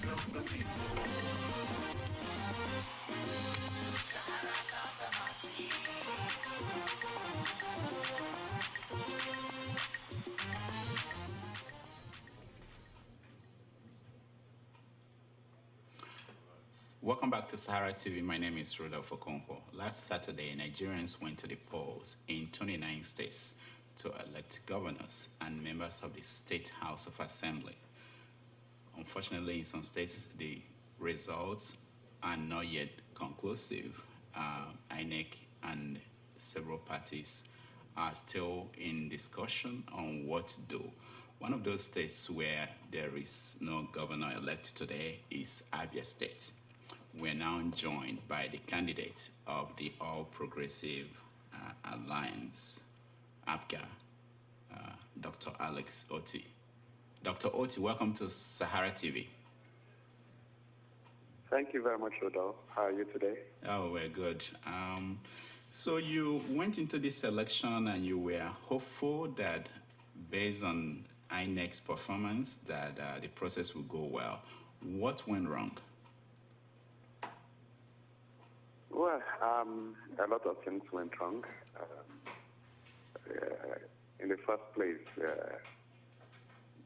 Welcome back to Sahara TV. My name is Rudolph Okonkwo. Last Saturday, Nigerians went to the polls in 29 states to elect governors and members of the State House of Assembly. Unfortunately, in some states, the results are not yet conclusive. INEC and several parties are still in discussion on what to do. One of those states where there is no governor elect today is Abia State. We're now joined by the candidate of the All Progressive Alliance, APGA, Dr. Alex Otti. Dr. Otti, welcome to Sahara TV. Thank you very much, Rodolphe. How are you today? Oh, we're good. So you went into this election and you were hopeful that based on INEC's performance that the process will go well. What went wrong? Well, a lot of things went wrong. In the first place,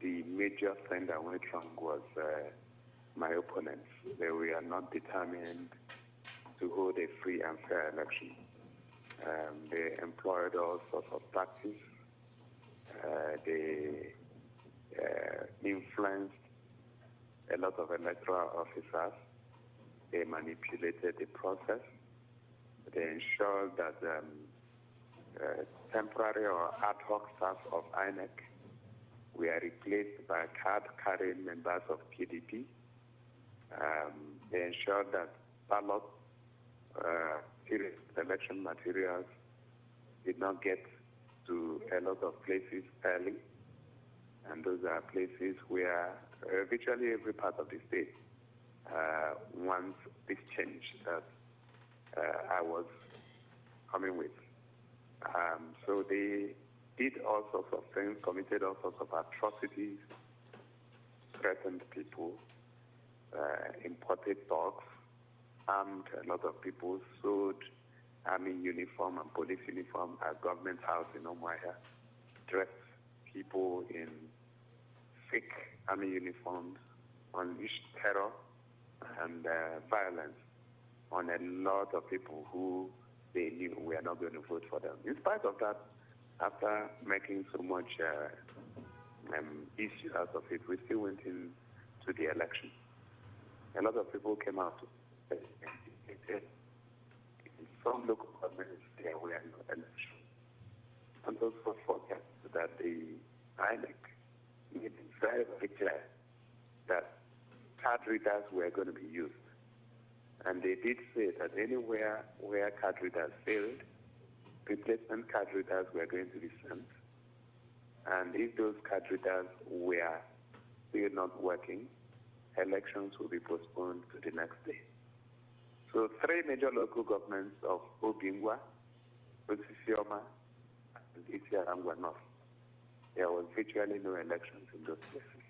the major thing that went wrong was my opponents. They were not determined to hold a free and fair election. They employed all sorts of tactics. They influenced a lot of electoral officers. They manipulated the process. They ensured that temporary or ad hoc staff of INEC were replaced by card-carrying members of PDP. They ensured that ballot election materials did not get to a lot of places early. And those are places where virtually every part of the state wants this change that I was coming with. So they did all sorts of things, committed all sorts of atrocities, threatened people, imported thugs, armed a lot of people, sold army uniform and police uniform at government house in Umuahia, dressed people in fake army uniforms, unleashed terror and violence on a lot of people who they knew were not going to vote for them. In spite of that, after making so much issue out of it, we still went into the election. A lot of people came out. In some local governments, there were no elections. And also forget that the INEC made it very, very clear that card readers were going to be used. And they did say that anywhere where card readers failed, replacement card readers were going to be sent. And if those card readers were still not working, elections will be postponed to the next day. So 3 major local governments of Obingwa, Osisioma, and Isiarangwa North, there was virtually no elections in those places.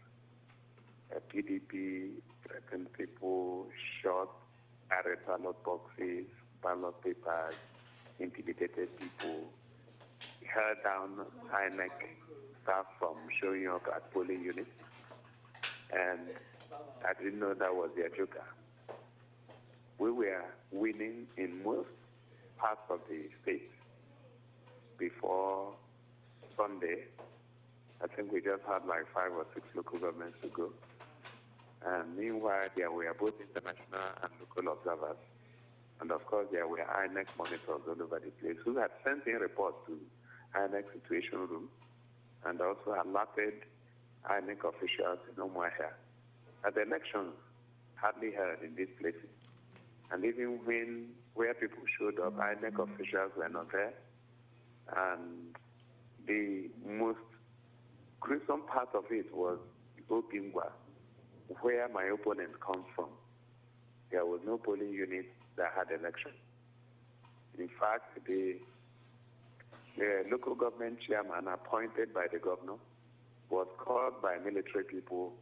PDP threatened people, shot, carried ballot boxes, ballot papers, intimidated people, held down INEC staff from showing up at polling units, and I didn't know that was their joker. We were winning in most parts of the state before Sunday. I think we just had like 5 or 6 local governments to go. And meanwhile, there were both international and local observers. And of course, there were INEC monitors all over the place who had sent in reports to INEC Situation Room and also alerted INEC officials in Umuahia that the elections hardly held in these places. And even where people showed up, INEC officials were not there. And the most gruesome part of it was Obingwa, where my opponent comes from. There was no polling unit that had election. In fact, the local government chairman appointed by the governor was called by military people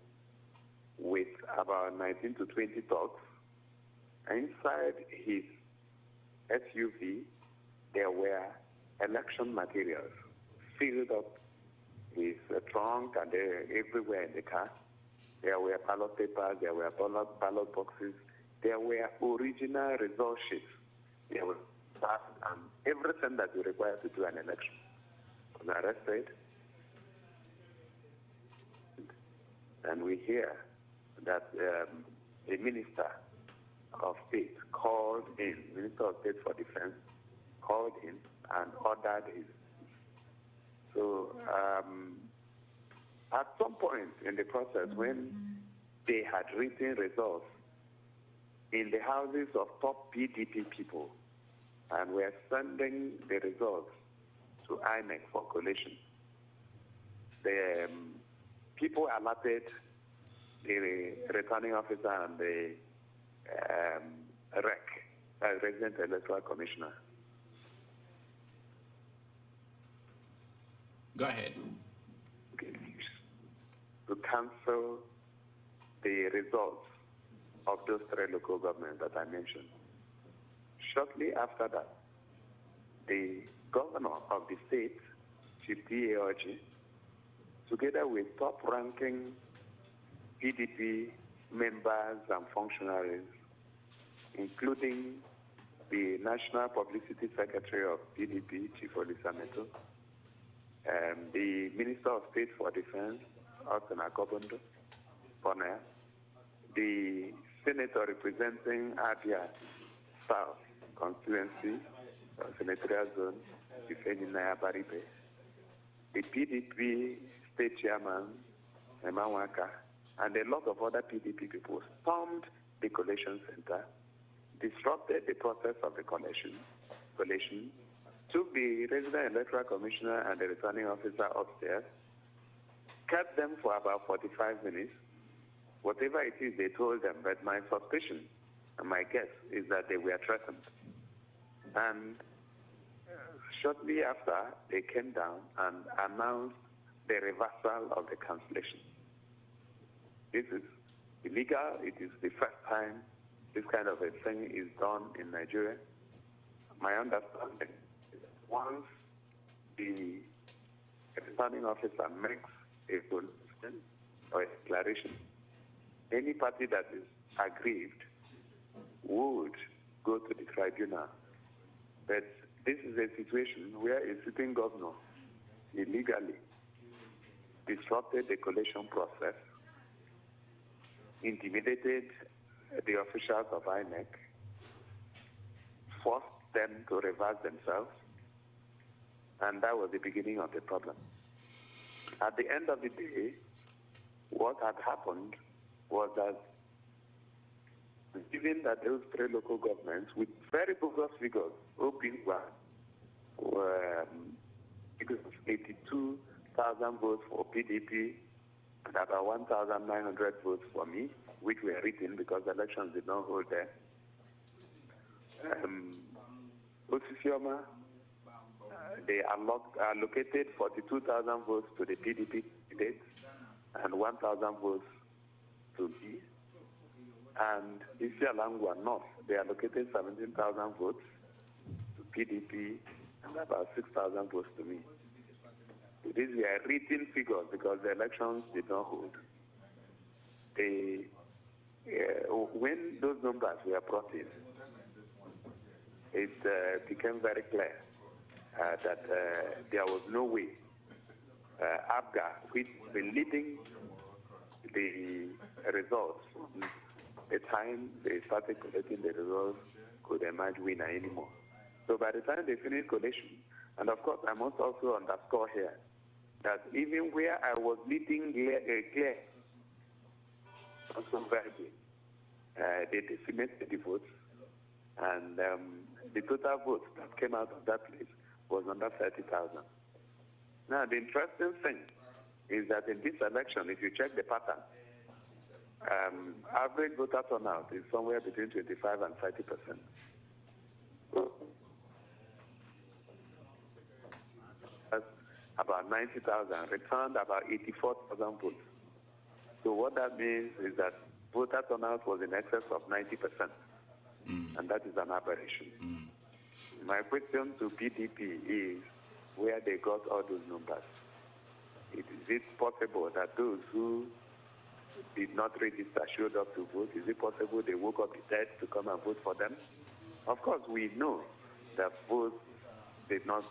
with about 19 to 20 thugs. Inside his SUV, there were election materials filled up his trunk and everywhere in the car. There were ballot papers, there were ballot boxes, there were original result sheets. There was stuff and everything that you require to do an election. Was arrested, and we hear that a minister of state called in, Minister of State for Defense, called in and ordered his. So at some point in the process, when they had written results in the houses of top PDP people and were sending the results to INEC for collation, the people alerted the returning officer and the REC, Resident Electoral Commissioner. Go ahead. To cancel the results of those three local governments that I mentioned. Shortly after that, the governor of the state, Chief D.A. Otti, together with top-ranking PDP members and functionaries, including the National Publicity Secretary of PDP, Chief Olisameto, the Minister of State for Defense, Austin Akobondo, Bonner, the Senator representing Abia South constituency, senatorial zone, Ifeni Naya Baribe, the PDP State Chairman, Emawaka, and a lot of other PDP people stormed the collation center, disrupted the process of the collation, took the resident electoral commissioner and the returning officer upstairs, kept them for about 45 minutes. Whatever it is, they told them, but my suspicion and my guess is that they were threatened. And shortly after, they came down and announced the reversal of the cancellation. This is illegal. It is the first time this kind of a thing is done in Nigeria. My understanding is that once the returning officer makes a solution or a declaration, any party that is aggrieved would go to the tribunal. But this is a situation where a sitting governor illegally disrupted the collation process, intimidated the officials of INEC, forced them to reverse themselves, and that was the beginning of the problem. At the end of the day, what had happened was that, given that those three local governments, with very bogus figures, OP1, were 82,000 votes for PDP and about 1,900 votes for me, which were written because the elections did not hold there. Osisioma, they allocated 42,000 votes to the PDP candidates and 1,000 votes to me. And Isialangwa North, they allocated 17,000 votes to PDP and about 6,000 votes to me. These were written figures because the elections did not hold. When those numbers were brought in, it became very clear that there was no way APGA, which was leading the results, the time they started collecting the results, could emerge winner anymore. So by the time they finished collation, and of course I must also underscore here that even where I was leading clear, also very good, they decimated the votes, and the total votes that came out of that place was under 30,000. Now the interesting thing is that in this election, if you check the pattern, average voter turnout is somewhere between 25 and 30%. So, about 90,000, returned about 84,000 votes. So what that means is that voter turnout was in excess of 90%, and that is an aberration. My question to PDP is where they got all those numbers. Is it possible that those who did not register showed up to vote? Is it possible they woke up dead to come and vote for them? Of course, we know that votes did not,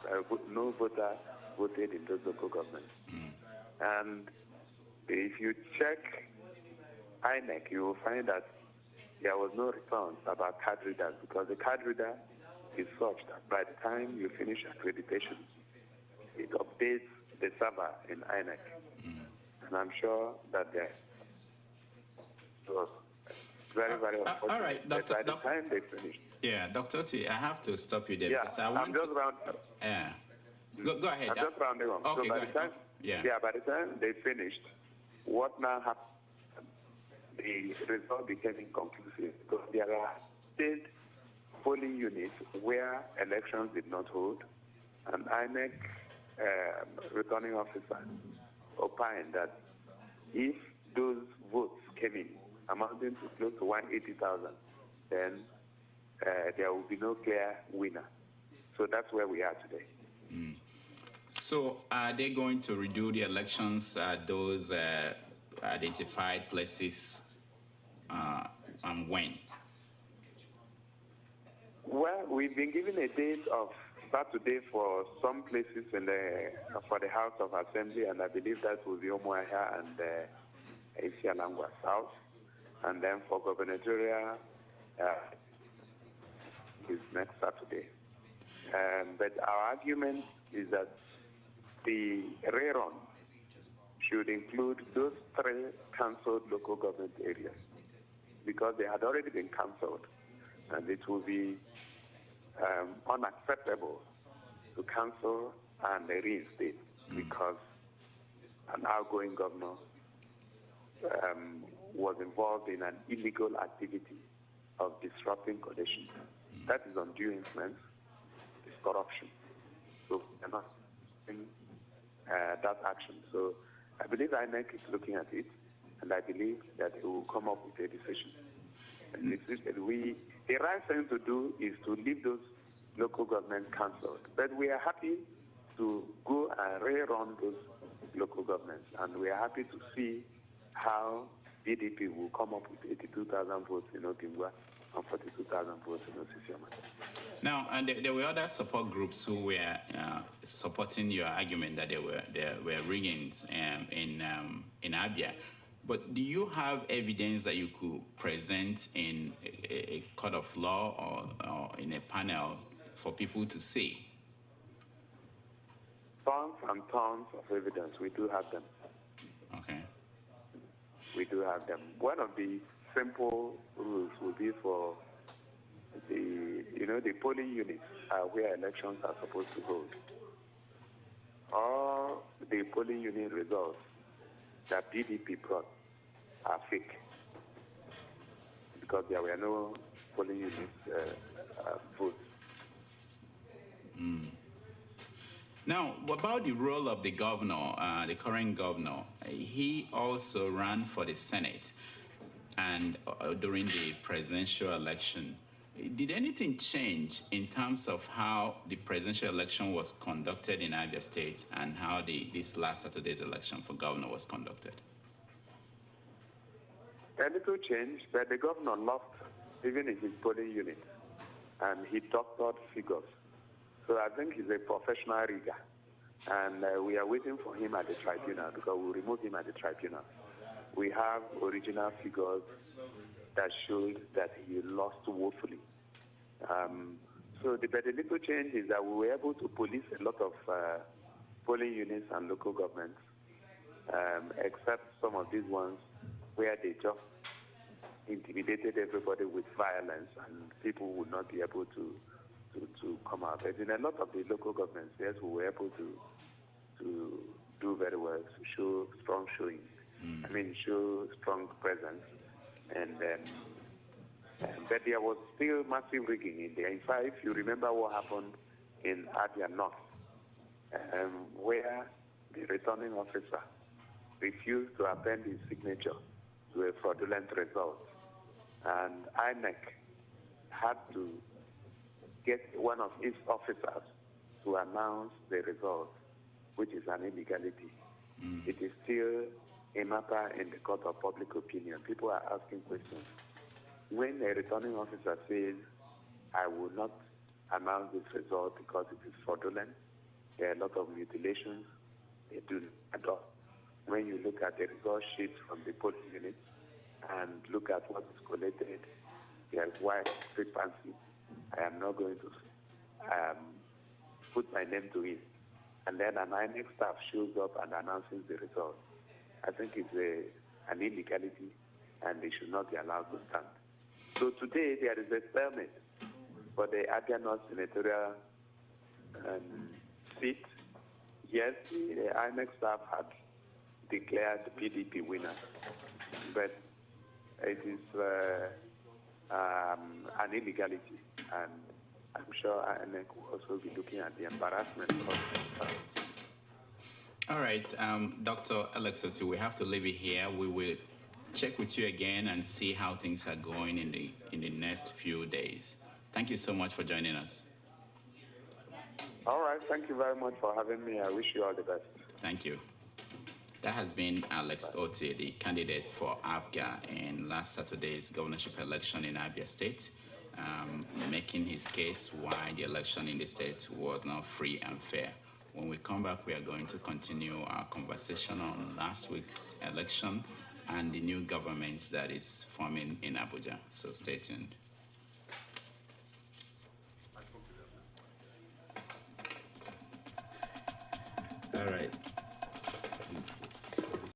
no voter voted in those local governments. And if you check INEC, you will find that there was no response about card readers, because the card reader is such that by the time you finish accreditation, it updates the server in INEC. And I'm sure that there was very, very unfortunate. All right, Doctor. By the time they finished. Yeah, Dr. Otti, I have to stop you there because I want I'm just Go ahead. I'm just rounding up. Okay, so by the time, by the time they finished, what now happened? The result became inconclusive because there are state polling units where elections did not hold, and INEC returning officer opined that if those votes came in amounting to close to 180,000, then there will be no clear winner. So that's where we are today. So are they going to redo the elections at those identified places and when? Well, we've been given a date of Saturday for some places for the House of Assembly, and I believe that will be Omoahia and Isialangwa South. And then for Gubernatorial, is next Saturday. But our argument is that the rerun should include those 3 cancelled local government areas, because they had already been cancelled, and it will be unacceptable to cancel and reinstate because an outgoing governor was involved in an illegal activity of disrupting conditions. That is undue influence, it's corruption. So we're not in that action. So I believe INEC is looking at it, and I believe that it will come up with a decision. And the right thing to do is to leave those local governments cancelled. But we are happy to go and rerun those local governments, and we are happy to see how PDP will come up with 82,000 votes in Okingwa and 42,000 votes in Osisioma. Now, and there were other support groups who were supporting your argument that there were riggings in Abia. But do you have evidence that you could present in a court of law or in a panel for people to see? Tons and tons of evidence. We do have them. Okay. We do have them. One of the simple rules would be for the polling units where elections are supposed to hold. All the polling unit results that PDP brought are fake, because there were no polling units votes. Now, what about the role of the governor, the current governor? He also ran for the Senate and during the presidential election. Did anything change in terms of how the presidential election was conducted in Abia State and how this last Saturday's election for governor was conducted? A little change, but the governor lost even in his polling unit, and he doctored figures. So I think he's a professional rigger, and we are waiting for him at the tribunal, because we'll remove him at the tribunal. We have original figures that showed that he lost woefully. So the little change is that we were able to police a lot of polling units and local governments, except some of these ones where they just intimidated everybody with violence, and people would not be able to come out. But in a lot of the local governments, yes, we were able to do very well, to show strong showing. Show strong presence. But there was still massive rigging in there. In fact, if you remember what happened in Abia North, where the returning officer refused to append his signature to a fraudulent result. And INEC had to get one of its officers to announce the result, which is an illegality. It is still a matter in the court of public opinion. People are asking questions. When a returning officer says, I will not announce this result because it is fraudulent, there are a lot of mutilations, they do not adopt. When you look at the result sheets from the polling units and look at what is collated, there is wide discrepancy. I am not going to put my name to it. And then an INEC staff shows up and announces the result. I think it's an illegality, and they should not be allowed to stand. So today there is a stalemate for the Abia North Senatorial seat. Yes, the INEC staff had declared the PDP winner, but it is an illegality, and I'm sure INEC will also be looking at the embarrassment of All right, Dr. Alex Otti, we have to leave it here. We will check with you again and see how things are going in the next few days. Thank you so much for joining us. All right, thank you very much for having me. I wish you all the best. Thank you. That has been Alex Otti, the candidate for APGA in last Saturday's governorship election in Abia State, making his case why the election in the state was not free and fair. When we come back, we are going to continue our conversation on last week's election and the new government that is forming in Abuja. So stay tuned. All right.